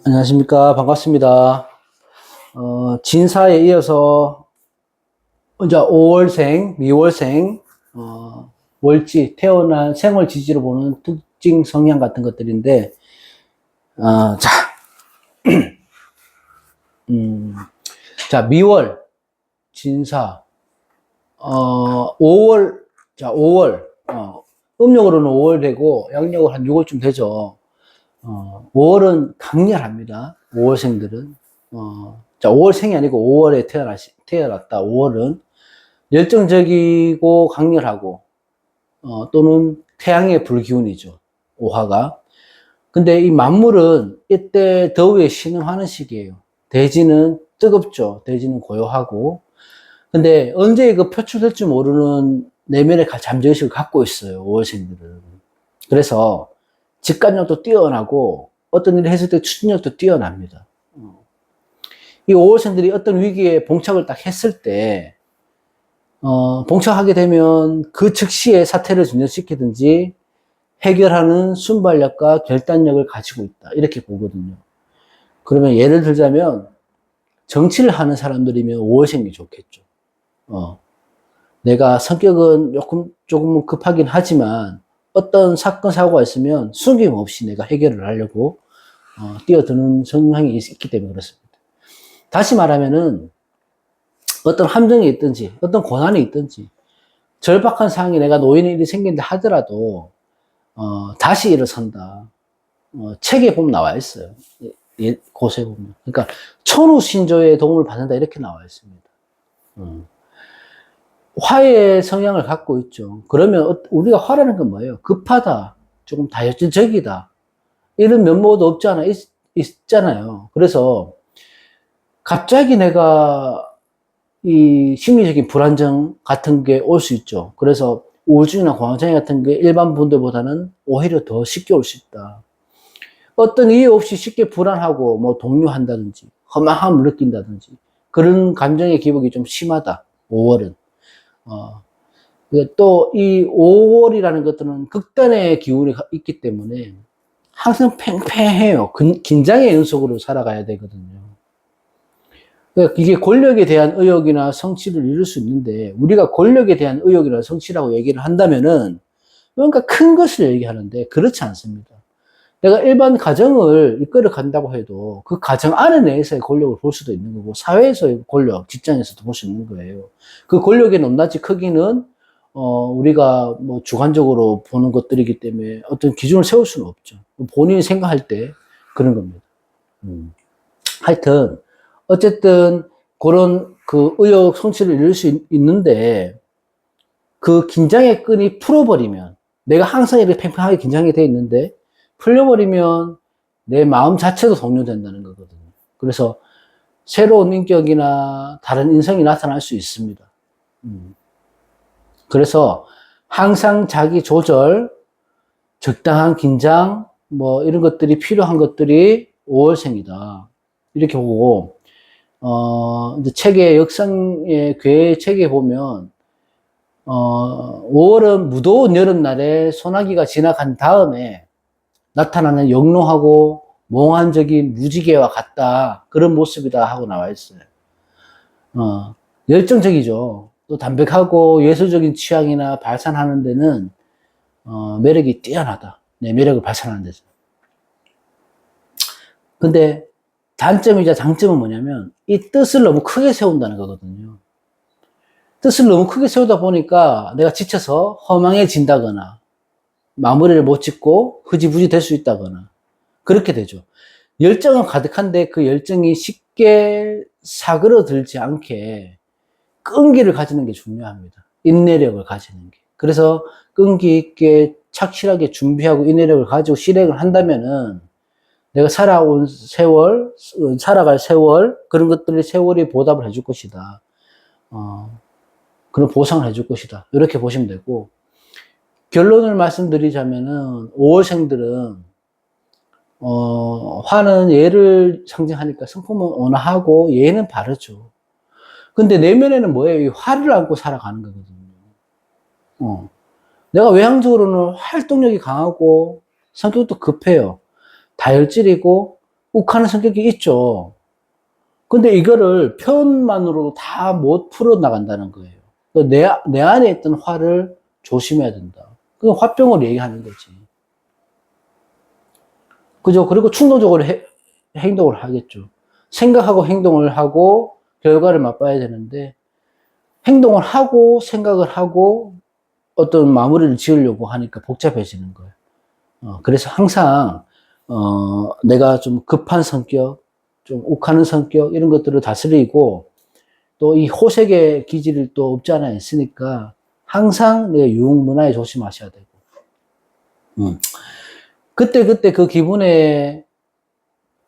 안녕하십니까. 반갑습니다. 진사에 이어서, 이제 5월생, 미월생, 월지, 태어난 생월 지지로 보는 특징 성향 같은 것들인데, 자, 자, 미월, 진사, 5월, 자, 5월, 음력으로는 5월 되고, 양력으로 한 6월쯤 되죠. 5월은 강렬합니다. 5월생들은. 자, 5월생이 아니고 5월에 태어났다. 5월은 열정적이고 강렬하고, 또는 태양의 불기운이죠. 오화가. 근데 이 만물은 이때 더위에 신음하는 시기예요. 대지는 뜨겁죠. 대지는 고요하고. 근데 언제 그 표출될지 모르는 내면의 잠재의식을 갖고 있어요. 5월생들은. 그래서 직관력도 뛰어나고 어떤 일을 했을 때 추진력도 뛰어납니다. 이 5월생들이 어떤 위기에 봉착을 딱 했을 때 봉착하게 되면 그 즉시에 사태를 진정시키든지 해결하는 순발력과 결단력을 가지고 있다. 이렇게 보거든요. 그러면 예를 들자면 정치를 하는 사람들이면 5월생이 좋겠죠. 내가 성격은 조금 급하긴 하지만 어떤 사건, 사고가 있으면 숨김없이 내가 해결을 하려고 뛰어드는 성향이 있기 때문에 그렇습니다. 다시 말하면은 어떤 함정이 있든지 어떤 고난이 있든지 절박한 상황에 내가 놓이는 일이 생긴다 하더라도 다시 일어선다. 책에 보면 나와 있어요. 고서에 보면. 그러니까 천우신조의 도움을 받는다 이렇게 나와 있습니다. 화의 성향을 갖고 있죠. 그러면 우리가 화라는 건 뭐예요? 급하다, 조금 다혈질적이다, 이런 면모도 없지 않아 있잖아요. 그래서 갑자기 내가 이 심리적인 불안정 같은 게 올 수 있죠. 그래서 우울증이나 공황장애 같은 게 일반 분들보다는 오히려 더 쉽게 올 수 있다. 어떤 이유 없이 쉽게 불안하고 뭐 동요한다든지 허망함을 느낀다든지 그런 감정의 기복이 좀 심하다. 5월은. 또 이 5월이라는 것들은 극단의 기운이 있기 때문에 항상 팽팽해요. 긴장의 연속으로 살아가야 되거든요. 그러니까 이게 권력에 대한 의욕이나 성취를 이룰 수 있는데 우리가 권력에 대한 의욕이나 성취라고 얘기를 한다면은 뭔가 큰 것을 얘기하는데 그렇지 않습니다. 내가 일반 가정을 이끌어 간다고 해도 그 가정 안에 내에서의 권력을 볼 수도 있는 거고 사회에서의 권력, 직장에서도 볼 수 있는 거예요. 그 권력의 높낮이 크기는 우리가 뭐 주관적으로 보는 것들이기 때문에 어떤 기준을 세울 수는 없죠. 본인이 생각할 때 그런 겁니다. 하여튼 어쨌든 그런 그 의욕 성취를 이룰 수 있는데 그 긴장의 끈이 풀어버리면 내가 항상 이렇게 팽팽하게 긴장이 돼 있는데 풀려버리면 내 마음 자체도 동요된다는 거거든요. 그래서 새로운 인격이나 다른 인성이 나타날 수 있습니다. 그래서 항상 자기 조절, 적당한 긴장, 뭐 이런 것들이 필요한 것들이 5월생이다. 이렇게 보고 이제 책의 역성의 괴 책에 보면 5월은 무더운 여름날에 소나기가 지나간 다음에 나타나는 영롱하고 몽환적인 무지개와 같다. 그런 모습이다 하고 나와 있어요. 열정적이죠. 또 담백하고 예술적인 취향이나 발산하는 데는 매력이 뛰어나다. 내 매력을 발산하는 데서. 근데 단점이자 장점은 뭐냐면 이 뜻을 너무 크게 세운다는 거거든요. 뜻을 너무 크게 세우다 보니까 내가 지쳐서 허망해진다거나 마무리를 못 짓고 흐지부지 될 수 있다거나 그렇게 되죠. 열정은 가득한데 그 열정이 쉽게 사그러들지 않게 끈기를 가지는 게 중요합니다. 인내력을 가지는 게. 그래서 끈기 있게 착실하게 준비하고 인내력을 가지고 실행을 한다면은 내가 살아갈 세월, 그런 것들이 세월이 보답을 해줄 것이다. 그런 보상을 해줄 것이다. 이렇게 보시면 되고, 결론을 말씀드리자면은, 5월생들은, 화는 예를 상징하니까 성품은 온화하고 예는 바르죠. 근데 내면에는 뭐예요? 이 화를 안고 살아가는 거거든요. 내가 외향적으로는 활동력이 강하고 성격도 급해요. 다혈질이고 욱하는 성격이 있죠. 근데 이거를 표현만으로 다 못 풀어나간다는 거예요. 내 안에 있던 화를 조심해야 된다. 그 화병을 얘기하는 거지. 그죠? 그리고 충동적으로 행동을 하겠죠. 생각하고 행동을 하고 결과를 맛봐야 되는데, 행동을 하고 생각을 하고 어떤 마무리를 지으려고 하니까 복잡해지는 거예요. 그래서 항상, 내가 좀 급한 성격, 좀 욱하는 성격, 이런 것들을 다스리고, 또 이 호색의 기질이 또 없지 않아 있으니까, 항상 내가 유흥문화에 조심하셔야 되고, 그때 그 기분에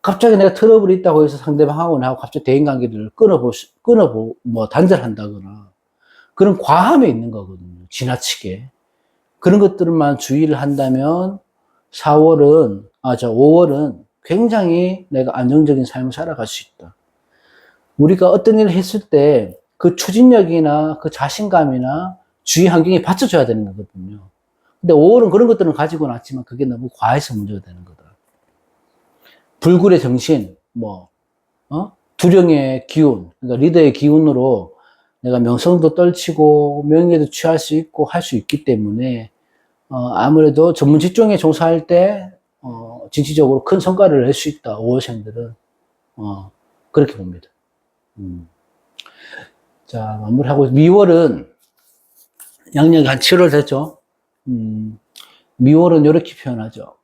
갑자기 내가 트러블이 있다고 해서 상대방하고 나하고 갑자기 대인관계를 뭐 단절한다거나, 그런 과함이 있는 거거든요. 지나치게. 그런 것들만 주의를 한다면 5월은 굉장히 내가 안정적인 삶을 살아갈 수 있다. 우리가 어떤 일을 했을 때 그 추진력이나 그 자신감이나 주위 환경이 받쳐줘야 되는 거거든요. 근데 5월은 그런 것들은 가지고 났지만 그게 너무 과해서 문제가 되는 거다. 불굴의 정신, 두령의 기운, 그러니까 리더의 기운으로 내가 명성도 떨치고 명예도 취할 수 있고 할 수 있기 때문에 아무래도 전문 직종에 종사할 때 진취적으로 큰 성과를 낼 수 있다. 5월생들은 그렇게 봅니다. 자, 마무리하고 미월은 양력이 한 7월 됐죠. 미월은 이렇게 표현하죠.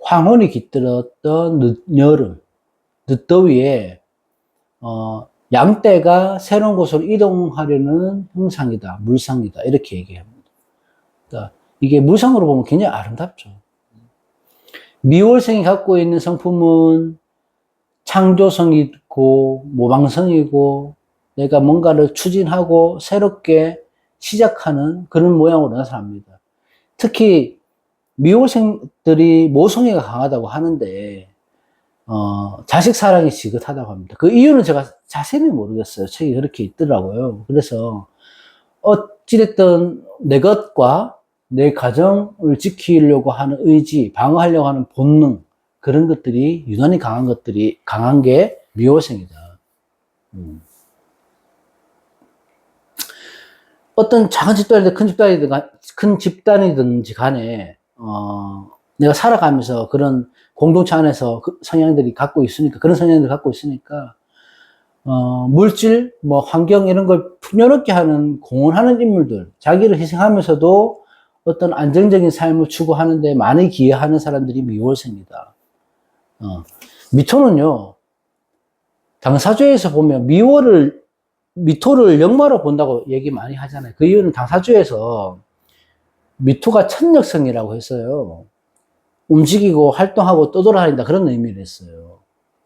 황혼이 깃들었던 늦여름, 늦더위에 양떼가 새로운 곳으로 이동하려는 형상이다, 물상이다, 이렇게 얘기합니다. 그러니까 이게 물상으로 보면 굉장히 아름답죠. 미월생이 갖고 있는 성품은 창조성이 있고, 모방성이고, 내가 뭔가를 추진하고, 새롭게 시작하는 그런 모양으로 나타납니다. 특히, 미월생들이 모성애가 강하다고 하는데, 자식 사랑이 지긋하다고 합니다. 그 이유는 제가 자세히 모르겠어요. 책이 그렇게 있더라고요. 그래서, 어찌됐든 내 것과 내 가정을 지키려고 하는 의지, 방어하려고 하는 본능, 그런 것들이 유난히 강한 게 미호생이다. 어떤 작은 집단이든 큰 집단이든지 간에, 내가 살아가면서 그런 공동체 안에서 그 성향들이 갖고 있으니까, 그런 성향들을 갖고 있으니까, 물질, 환경 이런 걸 풍요롭게 하는, 공헌하는 인물들, 자기를 희생하면서도 어떤 안정적인 삶을 추구하는데 많이 기여하는 사람들이 미월생이다. 미토는요, 당사주에서 보면 미토를 역마로 본다고 얘기 많이 하잖아요. 그 이유는 당사주에서 미토가 천역성이라고 했어요. 움직이고 활동하고 떠돌아다닌다, 그런 의미를 했어요.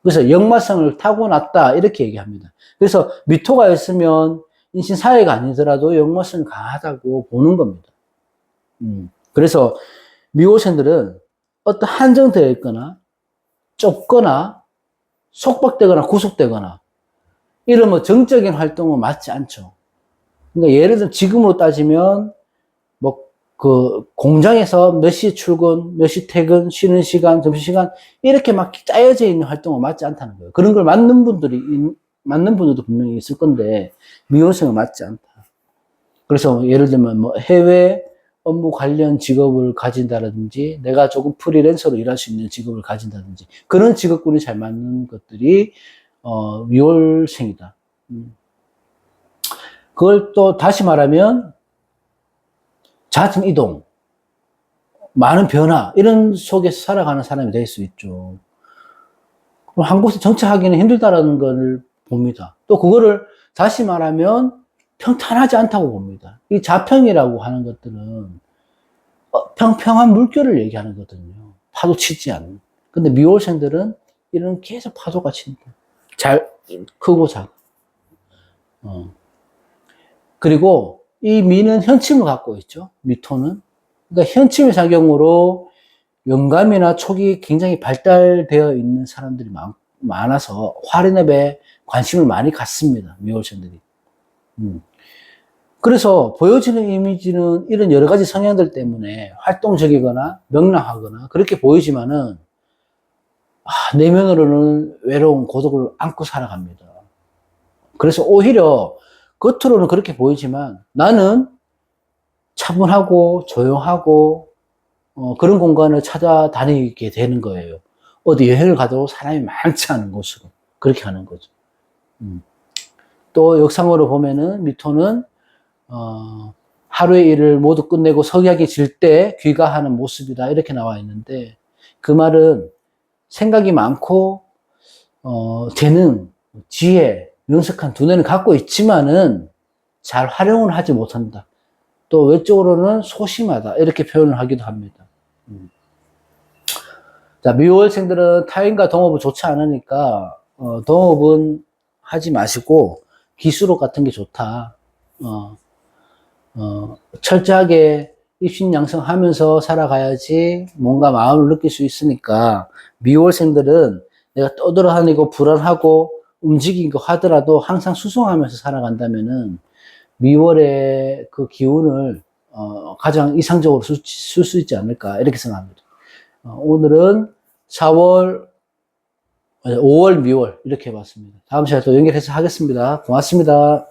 그래서 역마성을 타고났다, 이렇게 얘기합니다. 그래서 미토가 있으면 인신사회가 아니더라도 역마성이 강하다고 보는 겁니다. 그래서 미호생들은 어떤 한정되어 있거나 좁거나 속박되거나 구속되거나 이런 정적인 활동은 맞지 않죠. 그러니까 예를 들어 지금으로 따지면 그 공장에서 몇 시 출근, 몇 시 퇴근, 쉬는 시간, 점심시간 이렇게 막 짜여져 있는 활동은 맞지 않다는 거예요. 그런 걸 맞는 분들도 분명히 있을 건데 미호생은 맞지 않다. 그래서 예를 들면 해외 업무 관련 직업을 가진다든지 내가 조금 프리랜서로 일할 수 있는 직업을 가진다든지 그런 직업군이 잘 맞는 것들이 미월생이다. 그걸 또 다시 말하면 잦은 이동, 많은 변화 이런 속에서 살아가는 사람이 될 수 있죠. 그럼 한 곳에 정착하기는 힘들다라는 걸 봅니다. 또 그거를 다시 말하면 평탄하지 않다고 봅니다. 이 자평이라고 하는 것들은 평평한 물결을 얘기하는 거거든요. 파도 치지 않는. 근데 미월생들은 이런 계속 파도가 친다. 잘 크고 작아. 그리고 이 미는 현침을 갖고 있죠. 미토는. 그러니까 현침의 작용으로 영감이나 촉이 굉장히 발달되어 있는 사람들이 많아서 화련업에 관심을 많이 갖습니다. 미월생들이. 그래서 보여지는 이미지는 이런 여러 가지 성향들 때문에 활동적이거나 명랑하거나 그렇게 보이지만은 내면으로는 외로운 고독을 안고 살아갑니다. 그래서 오히려 겉으로는 그렇게 보이지만 나는 차분하고 조용하고 그런 공간을 찾아다니게 되는 거예요. 어디 여행을 가도 사람이 많지 않은 곳으로 그렇게 가는 거죠. 또 역상으로 보면은 미토는 하루의 일을 모두 끝내고 석약이 질 때 귀가하는 모습이다 이렇게 나와 있는데 그 말은 생각이 많고 재능, 지혜, 명석한 두뇌는 갖고 있지만은 잘 활용을 하지 못한다. 또 외적으로는 소심하다 이렇게 표현을 하기도 합니다. 자, 미월생들은 타인과 동업은 좋지 않으니까 동업은 하지 마시고 기수로 같은 게 좋다. 철저하게 입신양성하면서 살아가야지 뭔가 마음을 느낄 수 있으니까 미월생들은 내가 떠돌아다니고 불안하고 움직이고 하더라도 항상 수송하면서 살아간다면은 미월의 그 기운을 가장 이상적으로 쓸 수 있지 않을까 이렇게 생각합니다. 오늘은 4월, 5월, 미월 이렇게 해봤습니다. 다음 시간에 또 연결해서 하겠습니다. 고맙습니다.